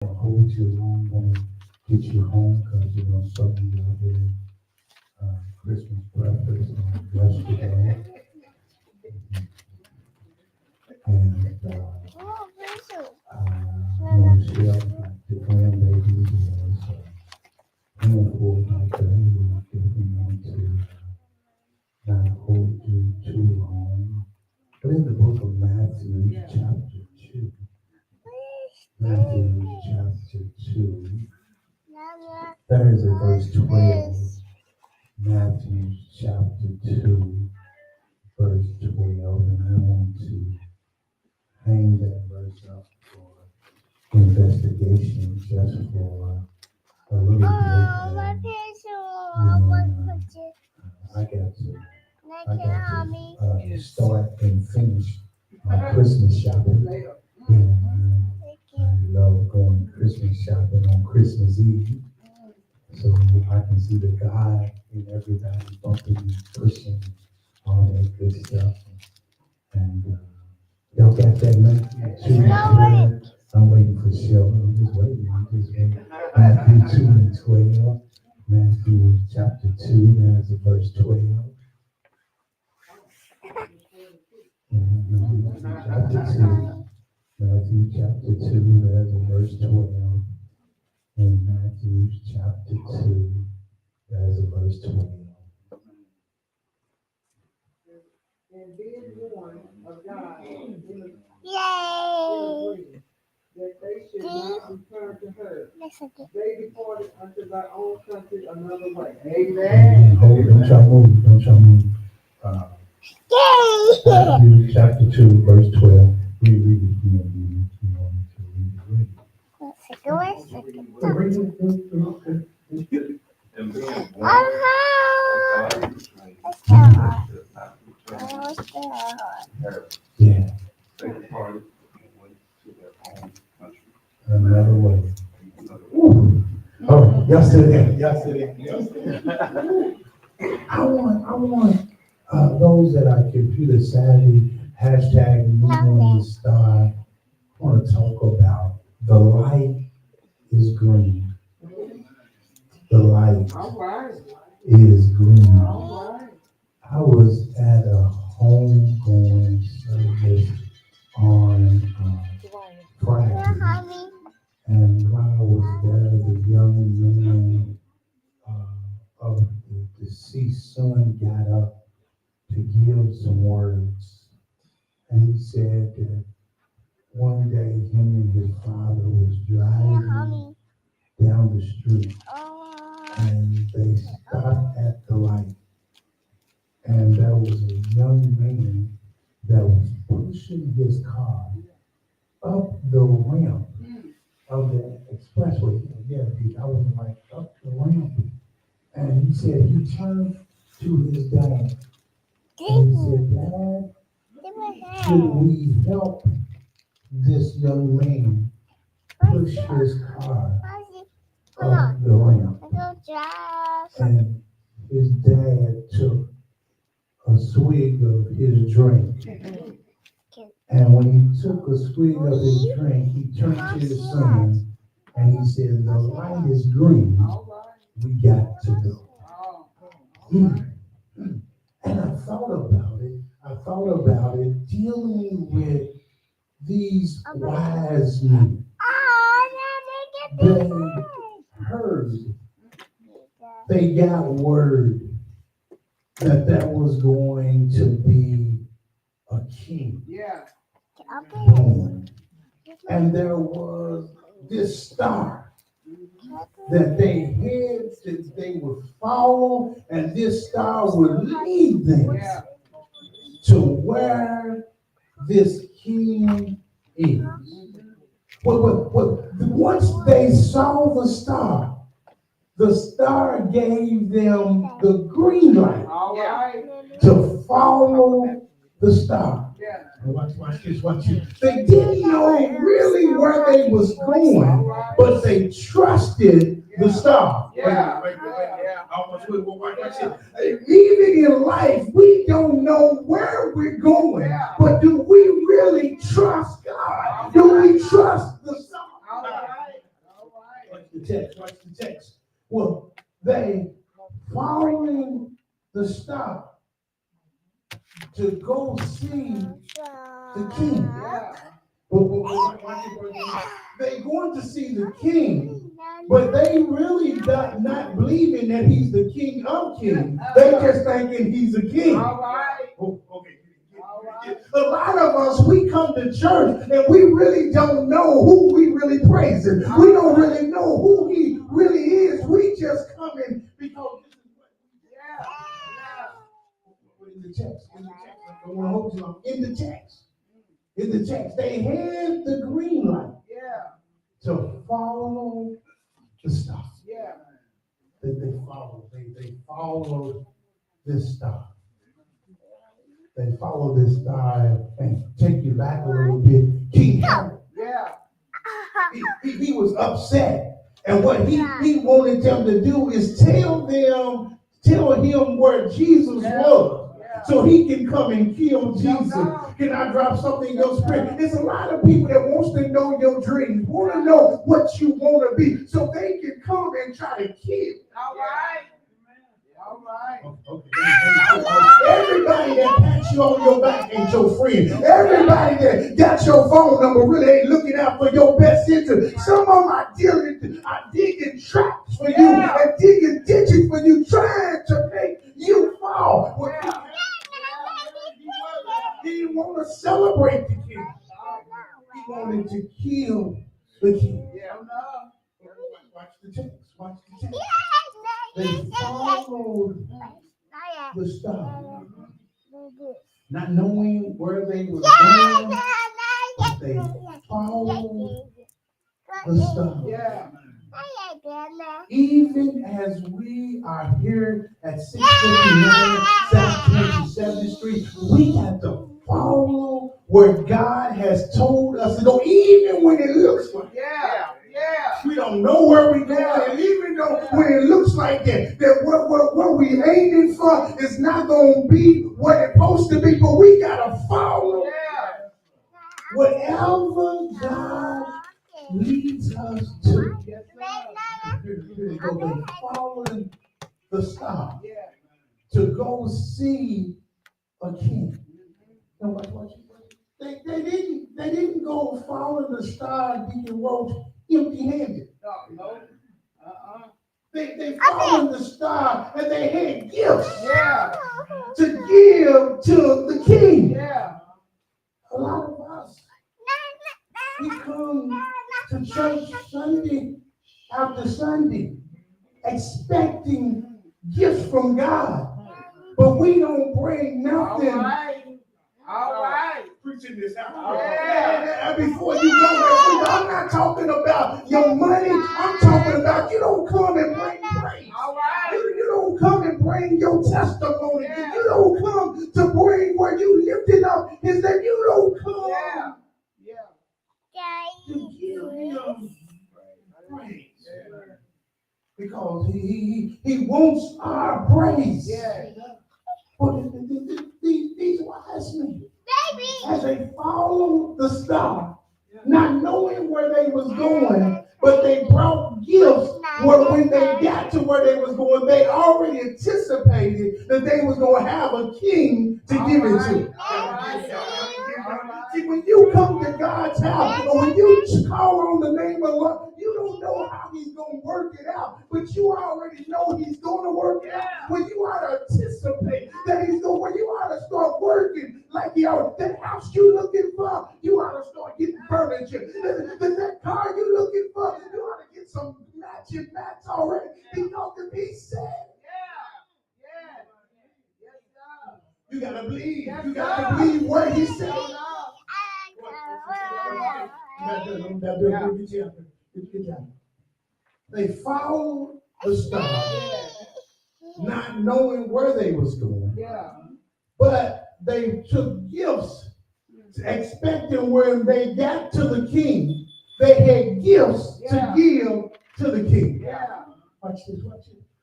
Hold you long, want to get you home because some of you had Christmas breakfast on yesterday, and Michelle, the grandbaby, was handful like that. We didn't want to not hold you too long. But in the book of Matthew, chapter 2, Matthew chapter 2, there is a verse 12. Matthew chapter 2, verse 12, and I want to hang that verse up for investigation just for a little bit. I got to start and finish my Christmas shopping. I love going Christmas shopping on Christmas Eve. So I can see the guy and everybody bumping and pushing all that good stuff. And y'all got that Matthew 2 and 12? I'm waiting for Sheldon. I'm just waiting. Matthew 2 and 12. Matthew chapter 2, there's a verse 12. Matthew chapter 2, there's a verse 12. In Matthew chapter 2, there's a verse 12. And being born of God in the that they should not return to her. They departed unto their own country another way. Amen. Don't y'all move. Matthew chapter 2, verse 12. Read it again. You want me to read it. Yeah. They departed and went to their own country. Another way. Oh, y'all still there. I want those that are computer savvy, hashtag moving the star. I want to talk about the light is green. The light is green. I was at a homegoing service on Friday, and while I was there, the young man of the deceased son got up to give some words, and he said that one day him and his father was driving down the street, and they stopped at the light, and there was a young man that was pushing his car up the ramp of the expressway. Yeah, I was like up the ramp, and he said he turned to his dad, and he said, "Dad, should we help this young man push his car up the ramp?" And his dad took a swig of his drink. And when he took a swig of his drink, he turned to his son and he said, "The light is green. We got to go." And I thought about it dealing with these wise men. They heard, they got word that there was going to be a king born. And there was this star that they had, that they would follow, and this star would lead them to where this king is. Once they saw the star gave them the green light to follow the star. Watch this. They didn't know really where they was going, but they trusted the star. Even in life, we don't know where we're going, but do we really trust God? Do we trust the star? the text. Watch the text. Well, they following the star to go see the king. Yeah. They're going to see the king, but they really not believing that he's the king of kings. They just thinking he's a king. All right. Oh, okay. All right. A lot of us, we come to church and we really don't know who we really praising. We don't really know who he really is. We just come in because this is what we Yeah. in the text. In the text. I don't want to hold you long. In the text. In the text. They had the green light Yeah. to follow the star. Yeah. They followed. They followed this star. They follow this star and take you back a little bit. King Herod. Yeah. He was upset. And what he wanted them to do is tell him where Jesus was. So he can come and kill Jesus. Can I drop something in your spirit? There's a lot of people that wants to know your dreams, want to know what you want to be, so they can come and try to kill. All right. All right. Okay. Everybody that pats you on your back ain't your friend. Everybody that got your phone number really ain't looking out for your best interest. Some of them are digging traps for you and digging ditches for you, trying to make you fall. He didn't want to celebrate the king. He wanted to kill the king. Yeah. Watch the text. Watch the text. They followed the star, not knowing where they were going, but they followed the star. Yeah. Even as we are here at 659 South 27th Street, we have to follow where God has told us to go, even when it looks like we don't know where we're going, and even though when it looks like that what we aiming for is not going to be what it's supposed to be, but we got to follow whatever God leads us to. Here they go. They following the star to go see a king. Now watch. They didn't go follow the star, Deacon Roach, empty-handed. No. They followed the star and they had gifts Yeah. to give to the king. Yeah. A lot of us, we come to church Sunday after Sunday expecting gifts from God, but we don't bring nothing. All right. Preaching this out. Yeah. Before you go there, I'm not talking about your money. I'm talking about you don't come and bring praise. All right. You don't come and bring your testimony. You don't come to bring where you lifted up his name. You don't come to give him praise. Because he wants our praise. Yeah. But these wise men, as they followed the star, not knowing where they was going, but they brought gifts where when they got to where they was going, they already anticipated that they was going to have a king to give it to. See, when you come to God's house, or when you call on the name of the Lord, you don't know how he's going to work it out, but you already know he's going to work it out. When you ought to anticipate that he's going, when you ought to start working like you ought, that house you looking for, you ought to start getting furniture. That car you looking for, you ought to get some matching mats already, because if he said, you gotta believe. You gotta believe what he said. They followed the star, not knowing where they was going. But they took gifts, expecting when they got to the king, they had gifts to give to the king. Watch this.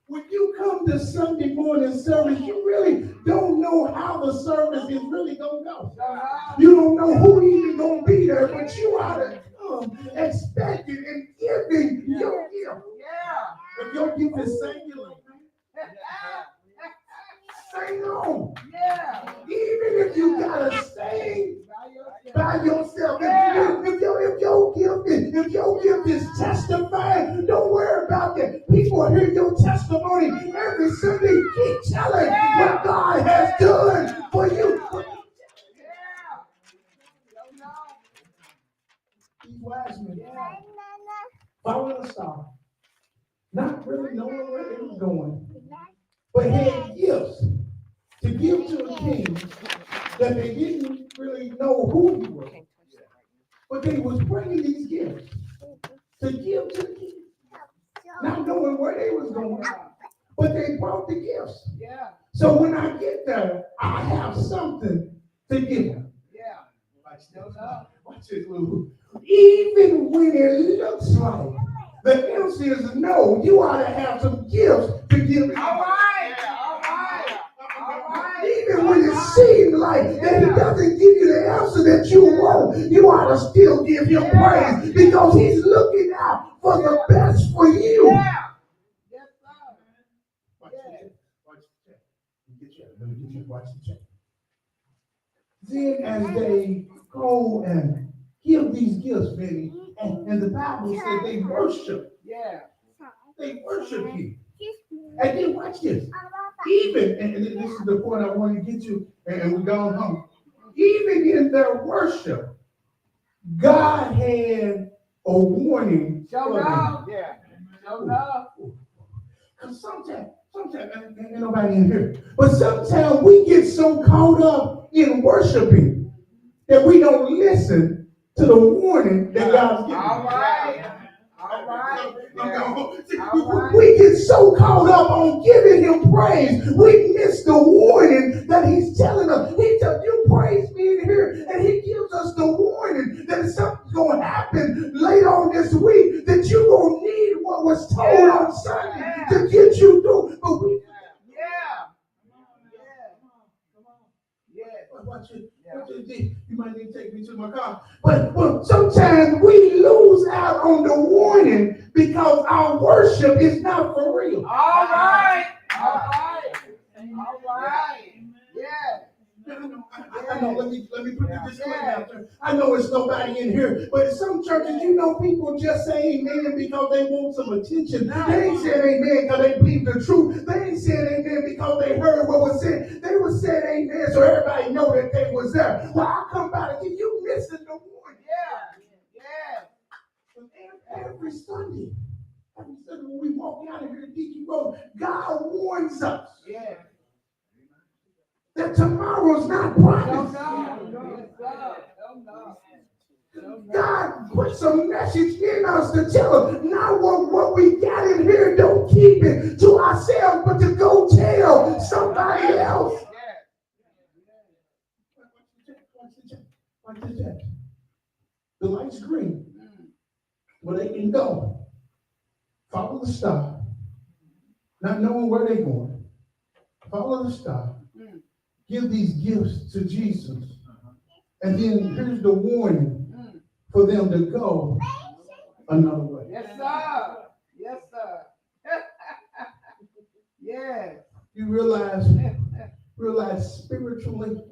When you come to Sunday morning service, you really don't know how the service is really going to go. You don't know who even going to be there, but you ought to come expecting and giving your gift. If your gift is singular, sing on. Yeah. Even if you gotta sing By by yourself, Yeah. if your gift is testifying, don't worry about that. People hear your testimony every Sunday. Keep telling what God has done for you. These wise men following the star, not really knowing where they was going, but had gifts to give to a king that they didn't really know who he was. But they was bringing these gifts to give to the king, not knowing where they was going, but they brought the gifts. Yeah. So when I get there, I have something to give him. Yeah. Watch this, Lou. Even when it looks like the answer is no, you ought to have some gifts to give him. All right. All right. All right. Even when it seems like that he doesn't give you the answer that you want, you ought to still give him praise because he's looking out for the best for you. Yeah. Yes, sir. Watch the check. Watch the check. Let me get you. Watch the check. Then as they go and give these gifts, baby, and the Bible said they worship. Yeah. They worship you. And then watch this. Even, and this is the point I want to get to, and we're going home. Even in their worship, God had a warning. Show for them. love. Yeah. Show love. Because sometimes, ain't nobody in here, but sometimes we get so caught up in worshiping that we don't listen to the warning that God's giving. All right. All right. We get so caught up on giving him praise, we miss the warning that he's telling us. He tells you praise me in here, and he gives us the warning that something's going to happen later on this week, that you're going to need what was told on Sunday to get you through. But we, you might need to take me to my car. But sometimes we lose out on the warning because our worship is not for real. All right. All right. All right. Yeah. I know, let me put this disclaimer out there. I know it's nobody in here, but in some churches, people just say amen because they want some attention. They ain't saying amen because they believe the truth. They ain't saying amen because they heard what was said. They were saying amen so everybody know that they was there. Well, I come by to you missing the warning. Yeah. Every Sunday when we walk out of here to Deaky Road, God warns us. Yeah. That tomorrow's not promised. God puts a message in us to tell us, not what we got in here, don't keep it to ourselves, but to go tell somebody else. Watch the text. The light's green. Where they can go. Follow the star. Not knowing where they're going. Follow the star. Give these gifts to Jesus. And then here's the warning for them to go another way. Yes, sir. Yes, sir. Yeah. You realize spiritually,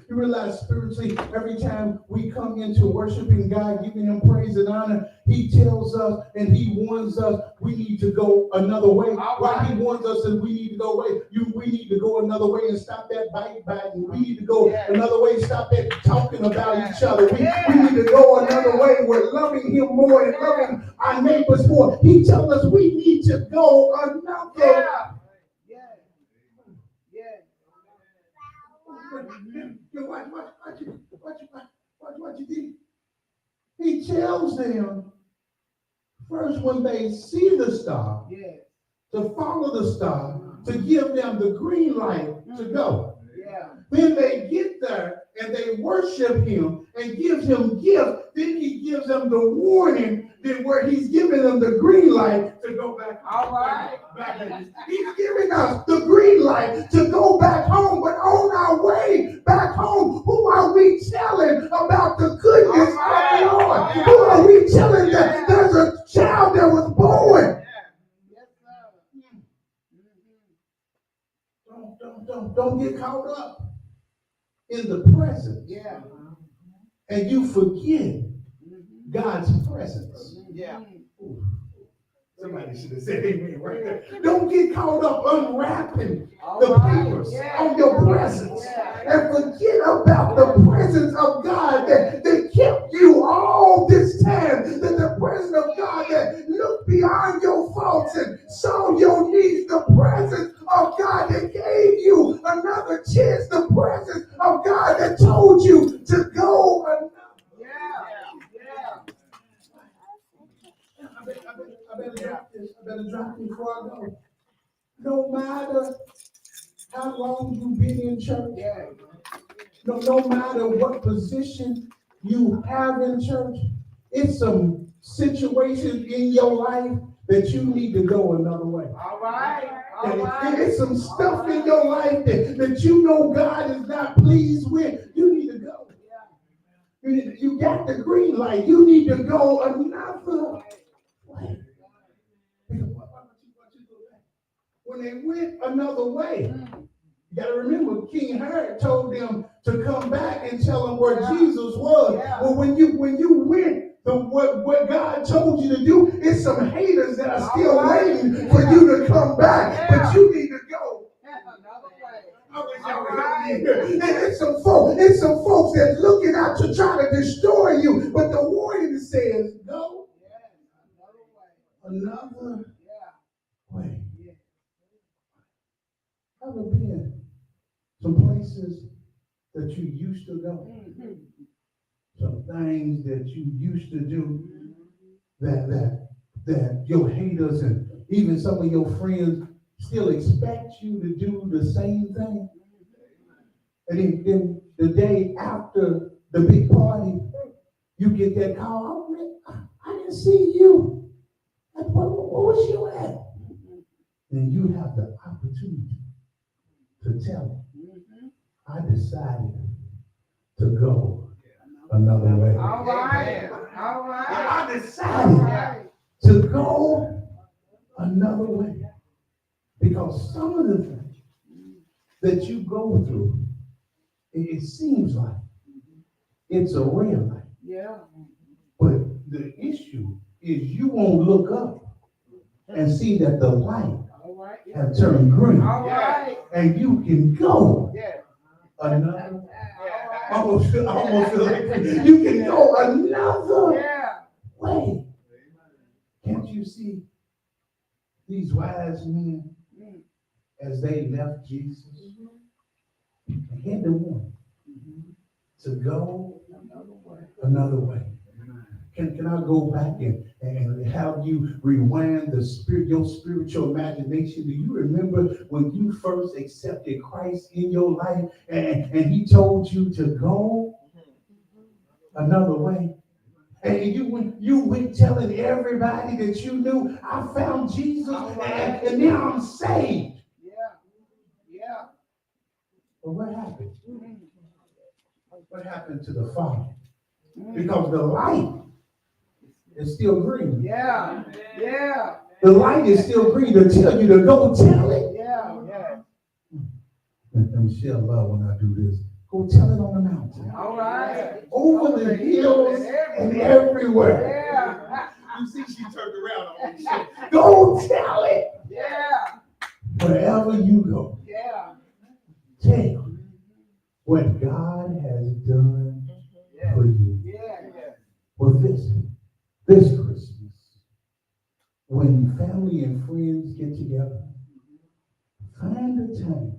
you realize spiritually, every time we come into worshiping God, giving him praise and honor, he tells us and he warns us we need to go another way. Why he warns us that we need to go away. We need to go another way and stop that biting. We need to go another way, stop that talking about each other. We need to go another way. We're loving him more and loving our neighbors more. He tells us we need to go another way. What you did. He tells them first when they see the star, to follow the star, to give them the green light to go. Then they get there and they worship him and gives him gifts. Then he gives them the warning that where he's giving them the green light to go back home. All right. He's giving us the green light to go back home. But on our way back home, who are we telling about the goodness of the Lord? Who are we telling that there's a child Don't get caught up in the present. Yeah. And you forget God's presence. Yeah. Ooh. Somebody should have said amen right there. Don't get caught up unwrapping the papers on your presence. And forget about the presence of God that kept you all this time. That the presence of God that looked beyond your faults and saw your needs. The presence of God that gave you another chance. The presence of God that told you to go another. I better drop this before I go. No matter how long you've been in church, no matter what position you have in church, it's some situations in your life that you need to go another way. All right. It's some stuff in your life that you know God is not pleased with. You need to go. You got the green light. You need to go another way. When they went another way, you got to remember, King Herod told them to come back and tell them where Jesus was. Well, when you went what God told you to do, it's some haters that are still waiting for you to come back, but you need to go. And it's some folks that's looking out to try to destroy you, but the warning says go another way. Ever been some places that you used to go? Some things that you used to do that your haters and even some of your friends still expect you to do the same thing? And then the day after the big party, you get that call. I didn't see you. Where was you at? Then you have the opportunity to tell them, I decided to go another way. All right. I decided to go another way. Because some of the things that you go through, it seems like it's a real life. Yeah. But the issue is you won't look up and see that the light have turned green. All right. And you can go another. Yeah. Almost feel like you can go another way. Can't you see these wise men as they left Jesus? They had the one to go another way. Can I go back and have you rewind your spiritual imagination? Do you remember when you first accepted Christ in your life and he told you to go another way? And you went telling everybody that you knew, I found Jesus and now I'm saved. Yeah. But what happened? What happened to the Father? Because the light is still green. Yeah. The light is still green to tell you to go tell it. Yeah. And Michelle love when I do this. Go tell it on the mountain. All right. Over the hills and everywhere. Yeah. You see, she turned around on me. Go tell it. Yeah. Wherever you go. Yeah. Tell what God has done for you. Yeah. Well, this Christmas, when family and friends get together, find a time,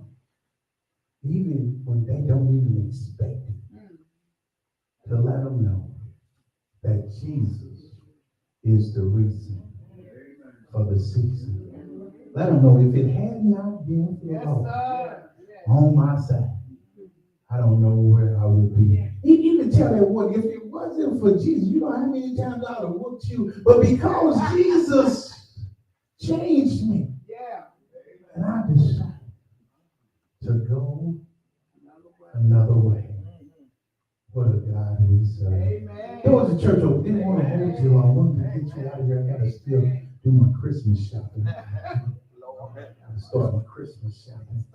even when they don't even expect it, to let them know that Jesus is the reason for the season. Let them know if it had not been for the Lord on my side, I don't know where I would be. You can tell that one, if it wasn't for Jesus, you know how many times I would have whooped you, but because Jesus changed me, and I decided to go another way. What a God we serve. There was a church over, didn't want to hold you long. I wanted to get you out of here. I got to still do my Christmas shopping. I start my Christmas shopping.